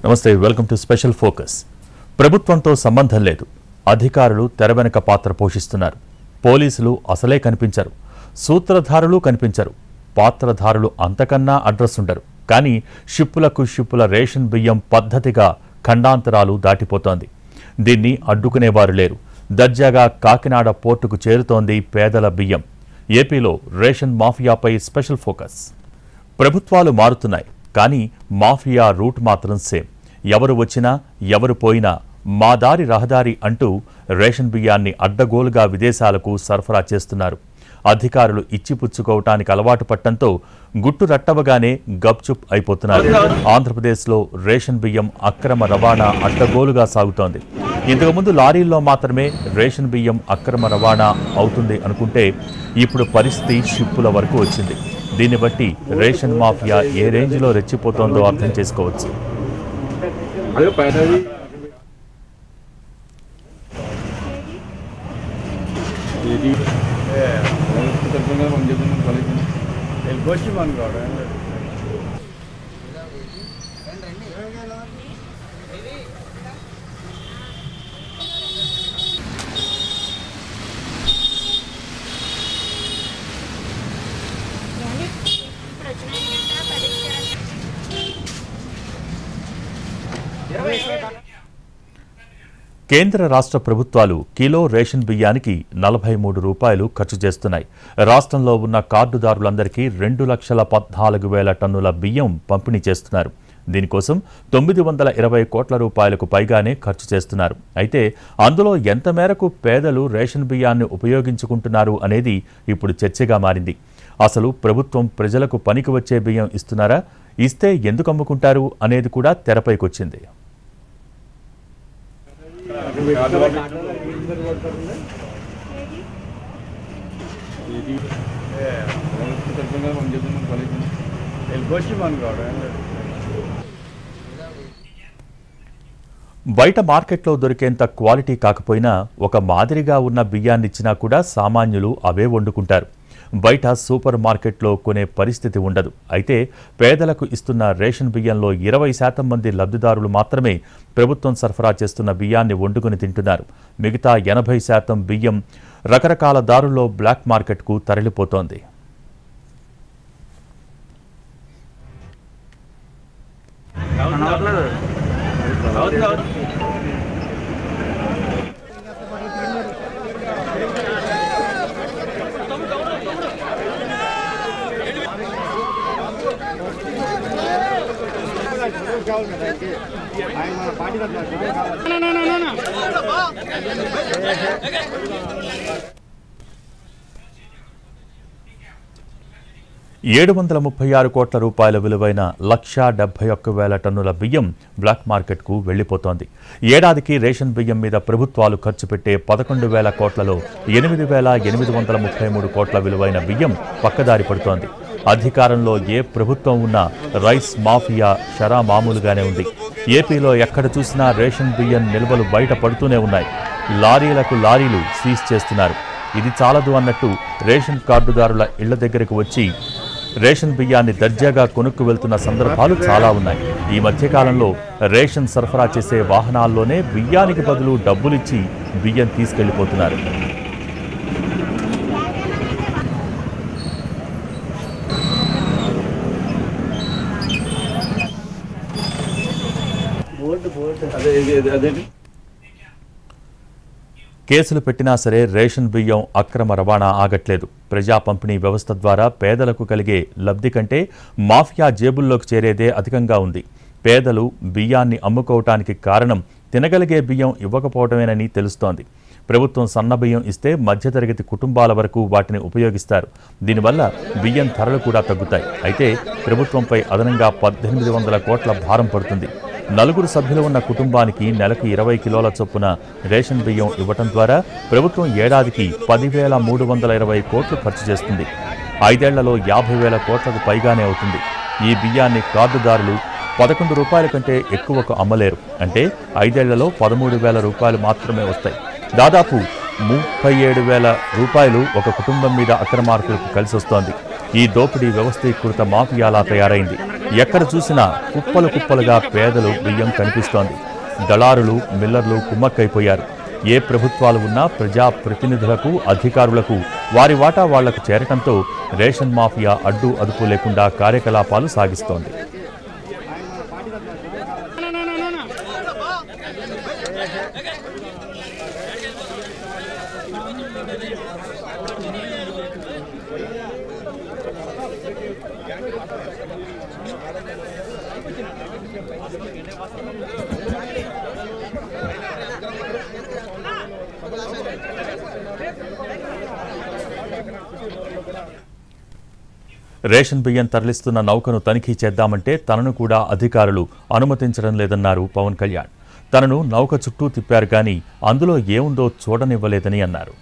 నమస్తే, welcome to special focus. ప్రభుత్వంతో సంబంధం లేదు, అధికారులు తెరవెనక పాత్ర పోషిస్తున్నారు. పోలీసులు అసలే కనిపించరు, సూత్రధారులు కనిపించరు, పాత్రధారులు అంతకన్నా అడ్రస్ ఉండరు. కానీ షిప్పుల రేషన్ బియ్యం పద్ధతిగా ఖండాంతరాలు దాటిపోతోంది. దీన్ని అడ్డుకునేవారు లేరు. దర్జాగా కాకినాడ పోర్టుకు చేరుతోంది పేదల బియ్యం. ఏపీలో రేషన్ మాఫియాపై స్పెషల్ ఫోకస్. ప్రభుత్వాలు మారుతున్నాయి, కానీ మాఫియా రూట్ మాత్రం సేమ్. ఎవరు వచ్చినా ఎవరు పోయినా మా దారి రహదారి అంటూ రేషన్ బియ్యాన్ని అడ్డగోలుగా విదేశాలకు సరఫరా చేస్తున్నారు. అధికారులు ఇచ్చిపుచ్చుకోవటానికి అలవాటు పట్టడంతో గుట్టు రట్టవగానే గప్చుప్ అయిపోతున్నారు. ఆంధ్రప్రదేశ్లో రేషన్ బియ్యం అక్రమ రవాణా అడ్డగోలుగా సాగుతోంది. ఇంతకుముందు లారీల్లో మాత్రమే రేషన్ బియ్యం అక్రమ రవాణా అవుతుంది అనుకుంటే ఇప్పుడు పరిస్థితి షిప్పుల వరకు వచ్చింది. దీన్ని బట్టి రేషన్ మాఫియా ఏ రేంజ్లో రెచ్చిపోతోందో అర్థం చేసుకోవచ్చు. కేంద్ర రాష్ట్ర ప్రభుత్వాలు కిలో రేషన్ బియ్యానికి 43 రూపాయలు ఖర్చు చేస్తున్నాయి. రాష్ట్రంలో ఉన్న కార్డుదారులందరికీ 2,14,000 టన్నుల బియ్యం పంపిణీ చేస్తున్నారు. దీనికోసం 920 కోట్ల రూపాయలకు పైగానే ఖర్చు చేస్తున్నారు. అయితే అందులో ఎంత మేరకు పేదలు రేషన్ బియ్యాన్ని ఉపయోగించుకుంటున్నారు అనేది ఇప్పుడు చర్చగా మారింది. అసలు ప్రభుత్వం ప్రజలకు పనికి వచ్చే బియ్యం ఇస్తున్నారా? ఇస్తే ఎందుకు అమ్ముకుంటారు అనేది కూడా తెరపైకొచ్చింది. బయట మార్కెట్లో దొరికేంత క్వాలిటీ కాకపోయినా ఒక మాదిరిగా ఉన్న బియ్యాన్నిచ్చినా కూడా సామాన్యులు అవే వండుకుంటారు. బయట సూపర్ మార్కెట్లో కొనే పరిస్థితి ఉండదు. అయితే పేదలకు ఇస్తున్న రేషన్ బియ్యంలో 20% మంది లబ్ధిదారులు మాత్రమే ప్రభుత్వం సరఫరా చేస్తున్న బియ్యాన్ని వండుకుని తింటున్నారు. మిగతా 80% బియ్యం రకరకాల దారుల్లో బ్లాక్ మార్కెట్కు తరలిపోతోంది. $736 కోట్ల రూపాయల విలువైన 1,71,000 టన్నుల బియ్యం బ్లాక్ మార్కెట్కు వెళ్లిపోతోంది. ఏడాదికి రేషన్ బియ్యం మీద ప్రభుత్వాలు ఖర్చు పెట్టే 11,000 కోట్లలో 8,833 కోట్ల విలువైన బియ్యం పక్కదారి పడుతోంది. అధికారంలో ఏ ప్రభుత్వం ఉన్నా రైస్ మాఫియా షరా మామూలుగానే ఉంది. ఏపీలో ఎక్కడ చూసినా రేషన్ బియ్యం నిల్వలు బయట పడుతూనే ఉన్నాయి. లారీలకు లారీలు సీజ్ చేస్తున్నారు. ఇది చాలదు అన్నట్టు రేషన్ కార్డుదారుల ఇళ్ల దగ్గరకు వచ్చి రేషన్ బియ్యాన్ని దర్జాగా కొనుక్కు వెళ్తున్న సందర్భాలు చాలా ఉన్నాయి. ఈ మధ్యకాలంలో రేషన్ సరఫరా చేసే వాహనాల్లోనే బియ్యానికి బదులు డబ్బులిచ్చి బియ్యం తీసుకెళ్లిపోతున్నారు. కేసులు పెట్టినా సరే రేషన్ బియ్యం అక్రమ రవాణా ఆగట్లేదు. ప్రజా పంపిణీ వ్యవస్థ ద్వారా పేదలకు కలిగే లబ్ధి కంటే మాఫియా జేబుల్లోకి చేరేదే అధికంగా ఉంది. పేదలు బియ్యాన్ని అమ్ముకోవటానికి కారణం తినగలిగే బియ్యం ఇవ్వకపోవడమేనని తెలుస్తోంది. ప్రభుత్వం సన్న బియ్యం ఇస్తే మధ్యతరగతి కుటుంబాల వరకు వాటిని ఉపయోగిస్తారు. దీనివల్ల బియ్యం ధరలు కూడా తగ్గుతాయి. అయితే ప్రభుత్వంపై అదనంగా 1,800 కోట్ల భారం పడుతుంది. 4 సభ్యులు ఉన్న కుటుంబానికి నెలకు 20 కిలోల చొప్పున రేషన్ బియ్యం ఇవ్వటం ద్వారా ప్రభుత్వం ఏడాదికి 10,320 కోట్లు ఖర్చు చేస్తుంది. 5 ఏళ్లలో 50,000 కోట్లకు పైగానే అవుతుంది. ఈ బియ్యాన్ని కార్డుదారులు 11 రూపాయల కంటే ఎక్కువకు అమ్మలేరు. అంటే 5 ఏళ్లలో 13,000 రూపాయలు మాత్రమే వస్తాయి. దాదాపు 37,000 రూపాయలు ఒక కుటుంబం మీద అక్రమార్కులకు కలిసి వస్తోంది. ఈ దోపిడీ వ్యవస్థీకృత మాఫియాలా తయారైంది. ఎక్కడ చూసినా కుప్పలు కుప్పలుగా పేదలు బియ్యం కనిపిస్తోంది. దళారులు, మిల్లర్లు కుమ్మక్కైపోయారు. ఏ ప్రభుత్వాలు ఉన్నా ప్రజా ప్రతినిధులకు, అధికారులకు వారి వాటా వాళ్లకు చేరటంతో రేషన్ మాఫియా అడ్డు అదుపు లేకుండా కార్యకలాపాలు సాగిస్తోంది. రేషన్ బియ్యం తరలిస్తున్న నౌకను తనిఖీ చేద్దామంటే తనను కూడా అధికారులు అనుమతించడం లేదన్నారు పవన్ కళ్యాణ్. తనను నౌక చుట్టూ తిప్పారు కానీ అందులో ఏముందో చూడనివ్వలేదని అన్నారు.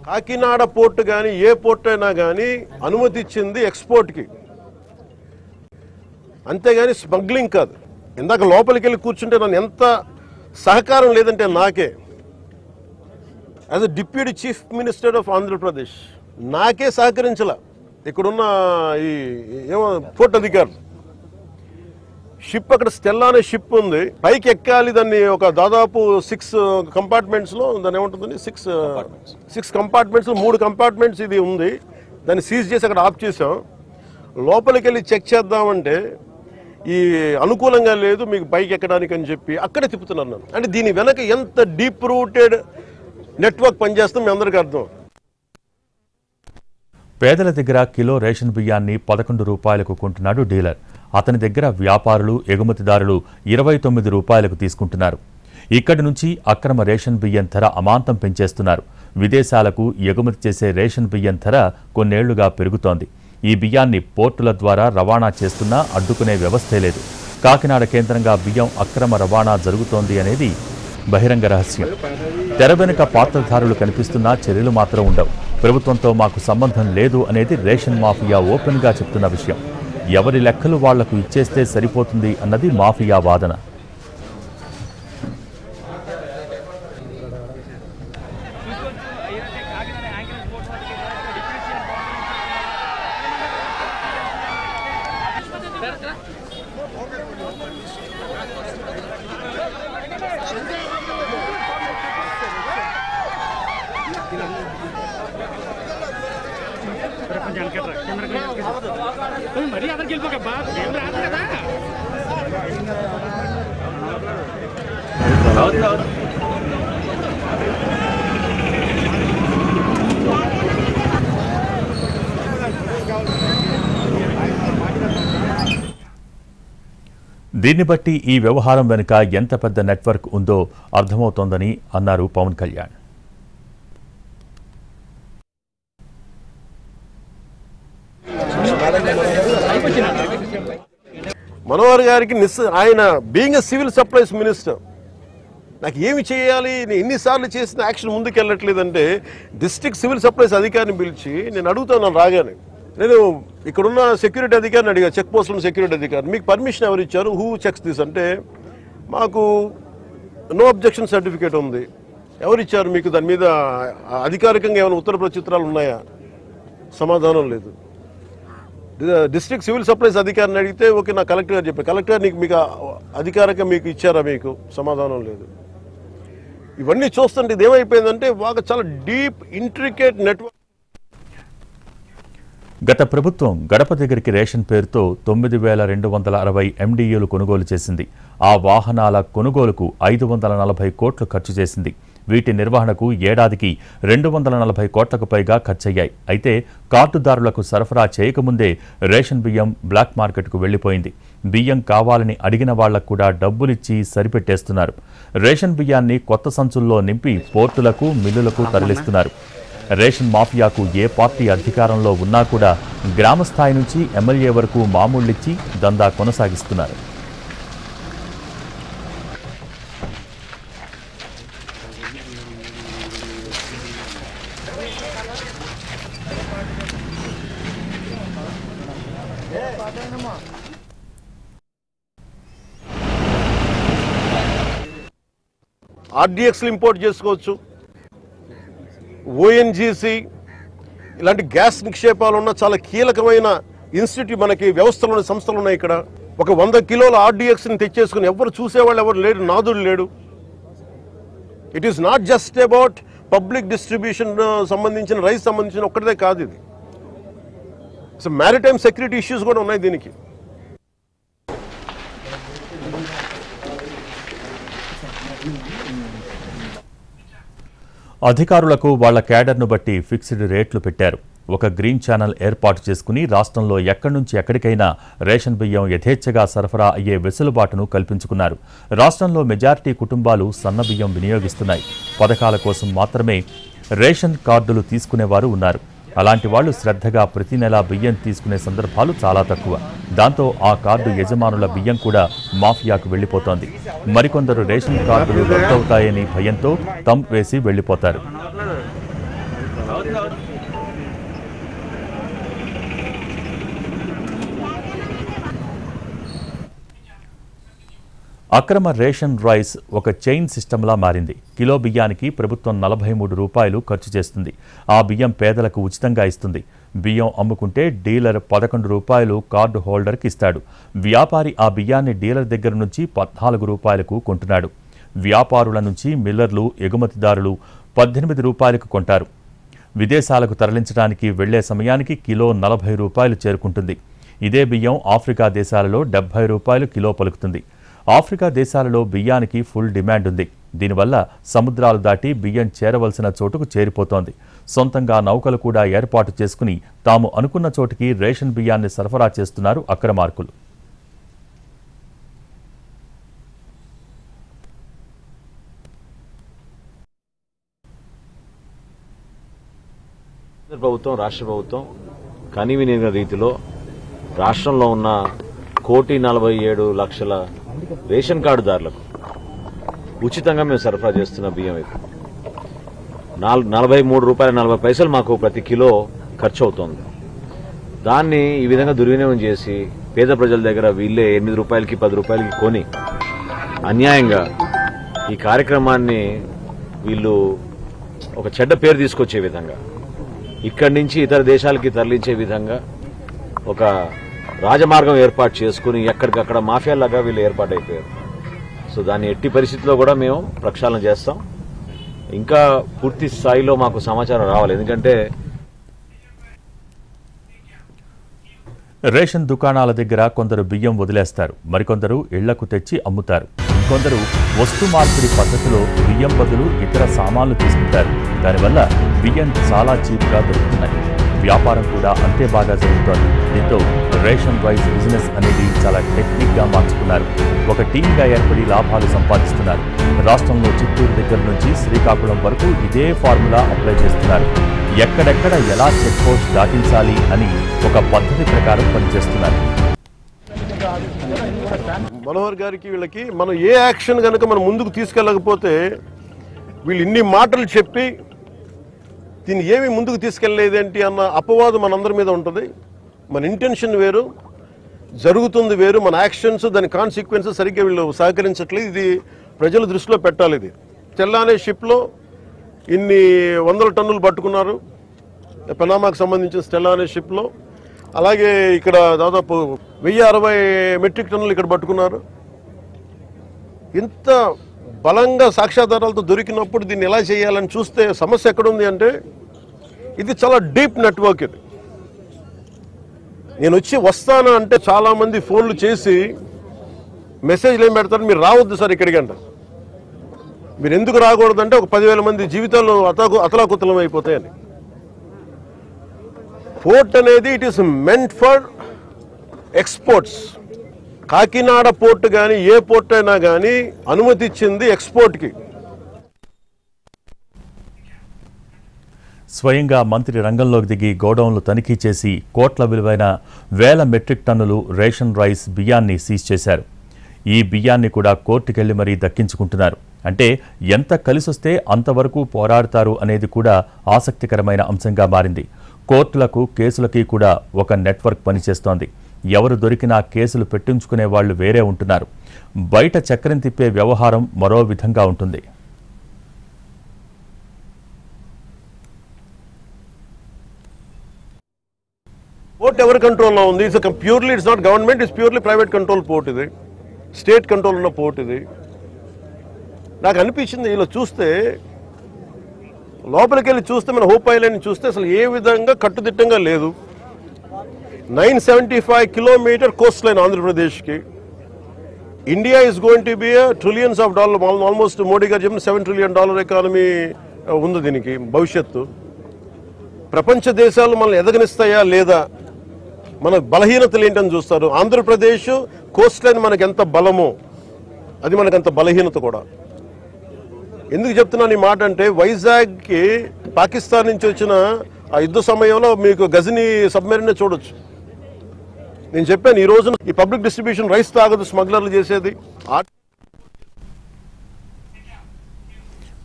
కాకినాడ పోర్టు కానీ ఏ పోర్ట్ అయినా కానీ అనుమతి ఇచ్చింది ఎక్స్పోర్ట్కి, అంతేగాని స్మగ్లింగ్ కాదు. ఇందాక లోపలికి వెళ్ళి కూర్చుంటే నన్ను ఎంత సహకారం లేదంటే నాకే as a deputy chief minister of Andhra Pradesh నాకే సహకరించాల. ఇక్కడున్న ఈ ఏమో పోర్ట్ అధికారులు షిప్ అక్కడ స్టెల్లా అనే షిప్ ఉంది, పైకి ఎక్కాలి. దాన్ని ఒక దాదాపు 6 కంపార్ట్మెంట్స్లో దాన్ని ఏముంటుందండి 6 కంపార్ట్మెంట్స్ 3 కంపార్ట్మెంట్స్ ఇది ఉంది. దాన్ని సీజ్ చేసి అక్కడ ఆఫ్ చేసాం. లోపలికి వెళ్ళి చెక్ చేద్దామంటే ఈ అనుకూలంగా లేదు మీకు పైకి ఎక్కడానికి అని చెప్పి అక్కడే తిప్పుతున్నాను నన్ను. అంటే దీని వెనక ఎంత డీప్ రూటెడ్ నెట్వర్క్ పనిచేస్తాం మీ అందరికీ అర్థం. పేదల దగ్గర కిలో రేషన్ బియ్యాన్ని 11 రూపాయలకు కొంటున్నాడు డీలర్. అతని దగ్గర వ్యాపారులు, ఎగుమతిదారులు 29 రూపాయలకు తీసుకుంటున్నారు. ఇక్కడి నుంచి అక్రమ రేషన్ బియ్యం ధర అమాంతం పెంచేస్తున్నారు. విదేశాలకు ఎగుమతి చేసే రేషన్ బియ్యం ధర కొన్నేళ్లుగా పెరుగుతోంది. ఈ బియ్యాన్ని పోర్టుల ద్వారా రవాణా చేస్తున్నా అడ్డుకునే వ్యవస్థే లేదు. కాకినాడ కేంద్రంగా బియ్యం అక్రమ రవాణా జరుగుతోంది అనేది బహిరంగ రహస్యం. తెర వెనుక పాత్రధారులు కనిపిస్తున్నా చర్యలు మాత్రం ఉండవు. ప్రభుత్వంతో మాకు సంబంధం లేదు అనేది రేషన్ మాఫియా ఓపెన్గా చెప్తున్న విషయం. ఎవరి లెక్కలు వాళ్లకు ఇచ్చేస్తే సరిపోతుంది అన్నది మాఫియా వాదన. దీన్ని బట్టి ఈ వ్యవహారం వెనుక ఎంత పెద్ద నెట్వర్క్ ఉందో అర్థమవుతోందని అన్నారు పవన్ కళ్యాణ్. మనోహర్ గారికి ఆయన being a civil supplies minister నాకు ఏమి చేయాలి, నేను ఎన్నిసార్లు చేసిన యాక్షన్ ముందుకు వెళ్ళట్లేదంటే డిస్ట్రిక్ట్ సివిల్ సప్లైస్ అధికారిని పిలిచి నేను అడుగుతాను. రాగానే నేను ఇక్కడున్న సెక్యూరిటీ అధికారిని అడిగా, చెక్ పోస్టులో సెక్యూరిటీ అధికారి, మీకు పర్మిషన్ ఎవరు ఇచ్చారు, హూ చెక్స్ దిస్ అంటే మాకు నో అబ్జెక్షన్ సర్టిఫికేట్ ఉంది. ఎవరు ఇచ్చారు మీకు, దాని మీద అధికారికంగా ఏమైనా ఉత్తర ప్రత్యుత్తరాలు ఉన్నాయా? సమాధానం లేదు. డిస్ట్రిక్ట్ సివిల్ సప్లైస్ అధికారిని అడిగితే ఓకే నా కలెక్టర్ గారు చెప్పారు, కలెక్టర్ మీకు అధికారికంగా మీకు ఇచ్చారా, మీకు సమాధానం లేదు. ఇవన్నీ చూస్తుంటే ఇది ఏమైపోయిందంటే వాళ్ళ చాలా డీప్ ఇంట్రికేట్ నెట్వర్క్. గత ప్రభుత్వం గడప దగ్గరికి రేషన్ పేరుతో 9,260 MDUలు కొనుగోలు చేసింది. ఆ వాహనాల కొనుగోలుకు 540 కోట్లు ఖర్చు చేసింది. వీటి నిర్వహణకు ఏడాదికి 240 కోట్లకు పైగా ఖర్చయ్యాయి. అయితే కార్డుదారులకు సరఫరా చేయకముందే రేషన్ బియ్యం బ్లాక్ మార్కెట్కు వెళ్లిపోయింది. బియ్యం కావాలని అడిగిన వాళ్లకు కూడా డబ్బులిచ్చి సరిపెట్టేస్తున్నారు. రేషన్ బియ్యాన్ని కొత్త సంచుల్లో నింపి పోర్టులకు, మిల్లులకు తరలిస్తున్నారు. రేషన్ మాఫియాకు ఏ పార్టీ అధికారంలో ఉన్నా కూడా గ్రామ స్థాయి నుంచి ఎమ్మెల్యే వరకు మామూళ్లిచ్చి దందా కొనసాగిస్తున్నారు. ఆర్డీఎక్స్లు ఇంపోర్ట్ చేసుకోవచ్చు, ఓఎన్జీసీ ఇలాంటి గ్యాస్ నిక్షేపాలు ఉన్న చాలా కీలకమైన ఇన్స్టిట్యూట్ మనకి వ్యవస్థలోని సంస్థలు ఉన్నాయి. ఇక్కడ ఒక 100 కిలోల ఆర్డీఎక్స్ని తెచ్చేసుకుని ఎవరు చూసేవాళ్ళు ఎవరు లేడు, నాదుడు లేడు. It is not just about public distribution సంబంధించిన రైస్ సంబంధించిన ఒక్కటిదే కాదు, ఇది సో మ్యారిటైమ్ సెక్యూరిటీ ఇష్యూస్ కూడా ఉన్నాయి దీనికి. అధికారులకు వాళ్ల క్యాడర్ను బట్టి ఫిక్స్డ్ రేట్లు పెట్టారు. ఒక గ్రీన్ ఛానల్ ఏర్పాటు చేసుకుని రాష్ట్రంలో ఎక్కడి నుంచి ఎక్కడికైనా రేషన్ బియ్యం యథేచ్ఛగా సరఫరా అయ్యే వెసులుబాటును కల్పించుకున్నారు. రాష్ట్రంలో మెజారిటీ కుటుంబాలు సన్నబియ్యం వినియోగిస్తున్నాయి. పథకాల కోసం మాత్రమే రేషన్ కార్డులు తీసుకునేవారు ఉన్నారు. అలాంటి వాళ్లు శ్రద్ధగా ప్రతి నెలా బియ్యం తీసుకునే సందర్భాలు చాలా తక్కువ. దాంతో ఆ కార్డు యజమానుల బియ్యం కూడా మాఫియాకు వెళ్లిపోతోంది. మరికొందరు రేషన్ కార్డులు రద్దవుతాయని భయంతో తంప్ వేసి వెళ్లిపోతారు. అక్రమ రేషన్ రైస్ ఒక చైన్ సిస్టంలా మారింది. కిలో బియ్యానికి ప్రభుత్వం 43 రూపాయలు ఖర్చు చేస్తుంది. ఆ బియ్యం పేదలకు ఉచితంగా ఇస్తుంది. బియ్యం అమ్ముకుంటే డీలర్ 11 రూపాయలు కార్డు హోల్డర్కి ఇస్తాడు. వ్యాపారి ఆ బియ్యాన్ని డీలర్ దగ్గర నుంచి 14 రూపాయలకు కొంటున్నాడు. వ్యాపారుల నుంచి మిల్లర్లు, ఎగుమతిదారులు 18 రూపాయలకు కొంటారు. విదేశాలకు తరలించడానికి వెళ్లే సమయానికి కిలో 40 రూపాయలు చేరుకుంటుంది. ఇదే బియ్యం ఆఫ్రికా దేశాలలో 70 రూపాయలు కిలో పలుకుతుంది. ఆఫ్రికా దేశాలలో బియ్యానికి ఫుల్ డిమాండ్ ఉంది. దీనివల్ల సముద్రాలు దాటి బియ్యం చేరవలసిన చోటుకు చేరిపోతోంది. సొంతంగా నౌకలు కూడా ఏర్పాటు చేసుకుని తాము అనుకున్న చోటికి రేషన్ బియ్యాన్ని సరఫరా చేస్తున్నారు అక్రమార్కులు. ప్రభుత్వం, రాష్ట్ర ప్రభుత్వం కనివినిన రీతిలో రాష్ట్రంలో ఉన్న 1,47,00,000 రేషన్ కార్డుదారులకు ఉచితంగా మేము సరఫరా చేస్తున్న బియ్యం ఇది 43 రూపాయల 40 పైసలు మాకు ప్రతి కిలో ఖర్చు అవుతోంది. దాన్ని ఈ విధంగా దుర్వినియోగం చేసి పేద ప్రజల దగ్గర వీళ్ళే 8 రూపాయలకి 10 రూపాయలకి కొని అన్యాయంగా ఈ కార్యక్రమాన్ని వీళ్ళు ఒక చెడ్డ పేరు తీసుకొచ్చే విధంగా, ఇక్కడి నుంచి ఇతర దేశాలకి తరలించే విధంగా ఒక రాజమార్గం ఏర్పాటు చేసుకుని ఎక్కడికక్కడ మాఫియాలాగా వీళ్ళు ఏర్పాటైపోయారు. సో దాన్ని ఎట్టి పరిస్థితుల్లో కూడా మేము ప్రక్షాళన చేస్తాం. ఇంకా పూర్తి స్థాయిలో మాకు సమాచారం రావాలి. ఎందుకంటే రేషన్ దుకాణాల దగ్గర కొందరు బియ్యం వదిలేస్తారు. మరికొందరు ఇళ్లకు తెచ్చి అమ్ముతారు. కొందరు వస్తు మార్పిడి పద్ధతిలో బియ్యం బదులు ఇతర సామాన్లు తీసుకుంటారు. దానివల్ల బియ్యం చాలా చీప్గా దొరుకుతున్నాయి. వ్యాపారం కూడా అంతే బాగా జరుగుతోంది. దీంతో రేషన్ రైస్ బిజినెస్ అనేది చాలా టెక్నిక్గా మార్చుకున్నారు. ఒక టీమ్గా ఏర్పడి లాభాలు సంపాదిస్తున్నారు. రాష్ట్రంలో చిత్తూరు దగ్గర నుంచి శ్రీకాకుళం వరకు ఇదే ఫార్ములా అప్లై చేస్తున్నారు. ఎక్కడెక్కడ ఎలా చెక్ పోస్ట్ దాటించాలి అని ఒక పద్ధతి ప్రకారం పనిచేస్తున్నారు. మనోహర్ గారికి వీళ్ళకి మనం ఏ యాక్షన్ కనుక మనం ముందుకు తీసుకెళ్ళకపోతే వీళ్ళు ఇన్ని మాటలు చెప్పి దీన్ని ఏమి ముందుకు తీసుకెళ్ళలేదేంటి అన్న అపవాదం మనందరి మీద ఉంటుంది. మన ఇంటెన్షన్ వేరు, జరుగుతుంది వేరు, మన యాక్షన్స్ దాని కాన్సిక్వెన్సెస్ సరిగ్గా వీళ్ళు సహకరించట్లేదు. ఇది ప్రజల దృష్టిలో పెట్టాలి. ఇది తెల్లానే షిప్లో ఇన్ని 100 టన్నులు పట్టుకున్నారు పనామాకు సంబంధించిన తెల్లానే షిప్లో. అలాగే ఇక్కడ దాదాపు 1060 మెట్రిక్ టన్నులు ఇక్కడ పట్టుకున్నారు. ఇంత బలంగా సాక్ష్యాధారాలతో దొరికినప్పుడు దీన్ని ఎలా చేయాలని చూస్తే సమస్య ఎక్కడుంది అంటే ఇది చాలా డీప్ నెట్వర్క్. ఇది నేను వస్తాను అంటే చాలామంది ఫోన్లు చేసి మెసేజ్లు ఏం పెడతారు, మీరు రావద్దు సార్ ఇక్కడికి అంట. మీరు ఎందుకు రాకూడదంటే ఒక 10,000 మంది జీవితాలు అతలాకుతలం అయిపోతాయని. పోర్ట్ అనేది it is meant for exports. Kakinada port కానీ ఏ పోర్ట్ అయినా కానీ అనుమతి ఇచ్చింది ఎక్స్పోర్ట్కి. స్వయంగా మంత్రి రంగంలోకి దిగి గోడౌన్లు తనిఖీ చేసి కోట్ల విలువైన 1000 మెట్రిక్ టన్నులు రేషన్ రైస్ బియ్యాన్ని సీజ్ చేశారు. ఈ బియ్యాన్ని కూడా కోర్టుకెళ్లి మరీ దక్కించుకుంటున్నారు. అంటే ఎంత కలిసొస్తే అంతవరకు పోరాడతారు అనేది కూడా ఆసక్తికరమైన అంశంగా మారింది. కోర్టులకు, కేసులకి కూడా ఒక నెట్వర్క్ పనిచేస్తోంది. ఎవరు దొరికినా కేసులు పెట్టించుకునే వాళ్లు వేరే ఉంటున్నారు. బయట చక్రం తిప్పే వ్యవహారం మరో విధంగా ఉంటుంది. పోర్ట్ ఎవరి కంట్రోల్లో ఉంది? Purely it's not government, it's purely private control port. ఇది స్టేట్ కంట్రోల్ ఉన్న పోర్ట్. ఇది నాకు అనిపించింది ఇలా చూస్తే, లోపలికి వెళ్ళి చూస్తే, మన హోప్ ఐలాండ్ చూస్తే అసలు ఏ విధంగా కట్టుదిట్టంగా లేదు. 975 కిలోమీటర్ కోస్ట్ లైన్ ఆంధ్రప్రదేశ్కి. India is going to be trillions of dollar, almost Modi గారు చెప్పిన $7 ట్రిలియన్ ఎకానమీ ఉంది దీనికి భవిష్యత్తు. ప్రపంచ దేశాలు మనల్ని ఎదగనిస్తాయా లేదా, మన బలహీనతలు ఏంటని చూస్తారు. ఆంధ్రప్రదేశ్ కోస్ట్ లైన్ మనకి ఎంత బలమో అది మనకంత బలహీనత కూడా. ఎందుకు చెప్తున్నాను ఈ మాట అంటే, వైజాగ్కి పాకిస్తాన్ నుంచి వచ్చిన ఆ యుద్ధ సమయంలో మీకు గజనీ సబ్మెరీన్ చూడొచ్చు. నేను చెప్పాను ఈ రోజున ఈ పబ్లిక్ డిస్ట్రిబ్యూషన్ రైస్ తాగదు స్మగ్లర్లు చేసేది.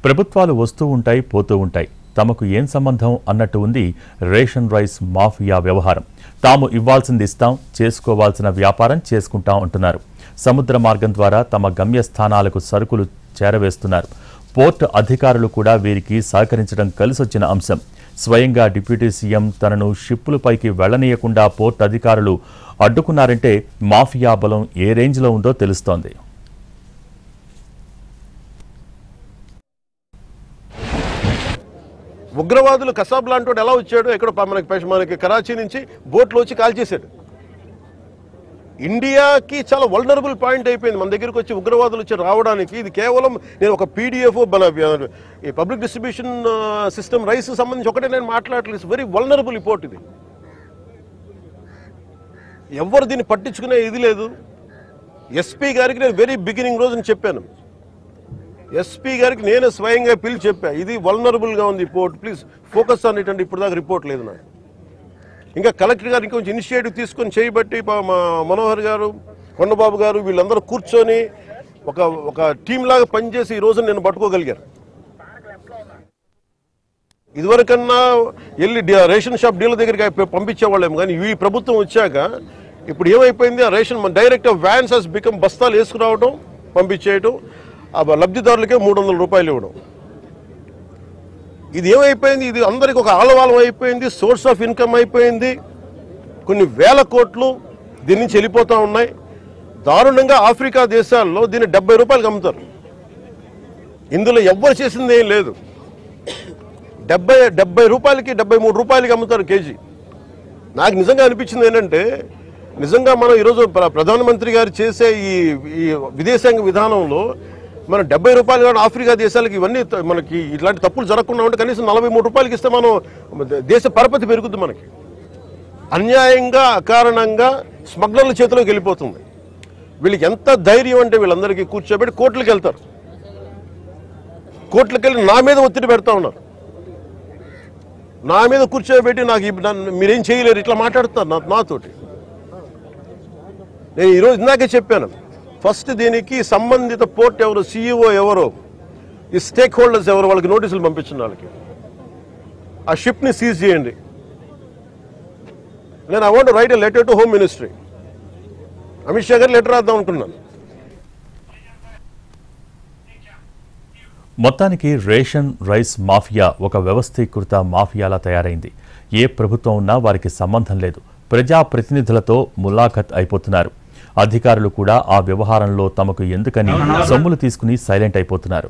ప్రభుత్వాలు వస్తూ ఉంటాయి, పోతూ ఉంటాయి, తమకు ఏం సంబంధం అన్నట్టు ఉంది రేషన్ రైస్ మాఫియా వ్యవహారం. తాము ఇవ్వాల్సింది ఇస్తాం, చేసుకోవాల్సిన వ్యాపారం చేసుకుంటాం అంటున్నారు. సముద్ర మార్గం ద్వారా తమ గమ్యస్థానాలకు సరుకులు చేరవేస్తున్నారు. పోర్టు అధికారులు కూడా వీరికి సహకరించడం కలిసొచ్చిన అంశం. స్వయంగా డిప్యూటీ సీఎం తనను షిప్పులపైకి వెళ్లనీయకుండా పోర్టు అధికారులు అడ్డుకున్నారంటే మాఫియా బలం ఏ రేంజ్లో ఉందో తెలుస్తోంది. ఉగ్రవాదులు కసాబ్ లాంటి ఎలా వచ్చాడు, ఎక్కడ మనకి కరాచీ నుంచి బోట్లో వచ్చి కాల్ చేశాడు. ఇండియాకి చాలా వల్నరబుల్ పాయింట్ అయిపోయింది మన దగ్గరికి వచ్చి ఉగ్రవాదులు వచ్చి రావడానికి. ఇది కేవలం నేను ఒక పీడిఎఫ్ ఈ పబ్లిక్ డిస్ట్రిబ్యూషన్ సిస్టమ్ రైస్ సంబంధించి ఒకటే నేను మాట్లాడలేదు. వెరీ వల్నరబుల్ రిపోర్ట్ ఇది. ఎవరు దీన్ని పట్టించుకునే ఇది లేదు. ఎస్పీ గారికి నేను వెరీ బిగినింగ్ రోజున చెప్పాను. ఎస్పీ గారికి నేనే స్వయంగా పిలిచి చెప్పా, ఇది వల్నరబుల్గా ఉంది report, please focus on it. అంటే ఇప్పుడు దాకా రిపోర్ట్ లేదు నాకు. ఇంకా కలెక్టర్ గారు ఇంకొంచెం ఇనిషియేటివ్ తీసుకొని చేయబట్టి మా మనోహర్ గారు, కొండబాబు గారు వీళ్ళందరూ కూర్చొని ఒక టీం లాగా పనిచేసి ఈ రోజు నేను పట్టుకోగలిగారు. ఇదివరకన్నా వెళ్ళి రేషన్ షాప్ డీలర్ దగ్గరికి పంపించేవాళ్ళేమో, కానీ ఈ ప్రభుత్వం వచ్చాక ఇప్పుడు ఏమైపోయింది, ఆ ration direct vans has become బస్తాలు వేసుకురావడం, పంపించేయటం, ఆ లబ్ధిదారులకే $300 ఇవ్వడం. ఇది ఏమైపోయింది, ఇది అందరికి ఒక ఆలవాలం అయిపోయింది, సోర్స్ ఆఫ్ ఇన్కమ్ అయిపోయింది. కొన్ని వేల కోట్లు దీని నుంచి వెళ్ళిపోతూ ఉన్నాయి. దారుణంగా ఆఫ్రికా దేశాల్లో దీన్ని $70 అమ్ముతారు. ఇందులో ఎవ్వరు చేసింది ఏం లేదు. 70 రూపాయలకి $73 అమ్ముతారు కేజీ. నాకు నిజంగా అనిపించింది ఏంటంటే, నిజంగా మనం ఈరోజు ప్రధానమంత్రి గారు చేసే ఈ విదేశాంగ విధానంలో మనం $70 కానీ ఆఫ్రికా దేశాలకి ఇవన్నీ మనకి ఇట్లాంటి తప్పులు జరగకుండా ఉంటే కనీసం $43 ఇస్తే మనం దేశ పరపతి పెరుగుద్ది. మనకి అన్యాయంగా అకారణంగా స్మగ్లర్ల చేతిలోకి వెళ్ళిపోతుంది. వీళ్ళకి ఎంత ధైర్యం అంటే వీళ్ళందరికీ కూర్చోబెట్టి కోర్టులకు వెళ్తారు. కోర్టులకు వెళ్ళి నా మీద ఒత్తిడి పెడతా ఉన్నారు. నా మీద కూర్చోబెట్టి మీరేం చేయలేరు ఇట్లా మాట్లాడుతున్నారు నాతోటి. నేను ఈరోజు ఇందాకే చెప్పాను, ఫస్ట్ దీనికి సంబంధిత పోర్ట్ ఎవరు, సీఈఓ ఎవరో, ఈ స్టేక్ హోల్డర్స్ ఎవరు, వాళ్ళకి నోటీసులు పంపించిన వాళ్ళకి ఆ షిప్ని సీజ్ చేయండి. నేను I want right a letter to home ministry. Amit Shah గారు లెటర్ రాద్దాం అనుకున్నాను. మొత్తానికి రేషన్ రైస్ మాఫియా ఒక వ్యవస్థీకృత మాఫియాలా తయారైంది. ఏ ప్రభుత్వం ఉన్నా వారికి సంబంధం లేదు. ప్రజాప్రతినిధులతో ములాఖత్ అయిపోతున్నారు. అధికారులు కూడా ఆ వ్యవహారంలో తమకు ఎందుకని సొమ్ములు తీసుకుని సైలెంట్ అయిపోతున్నారు.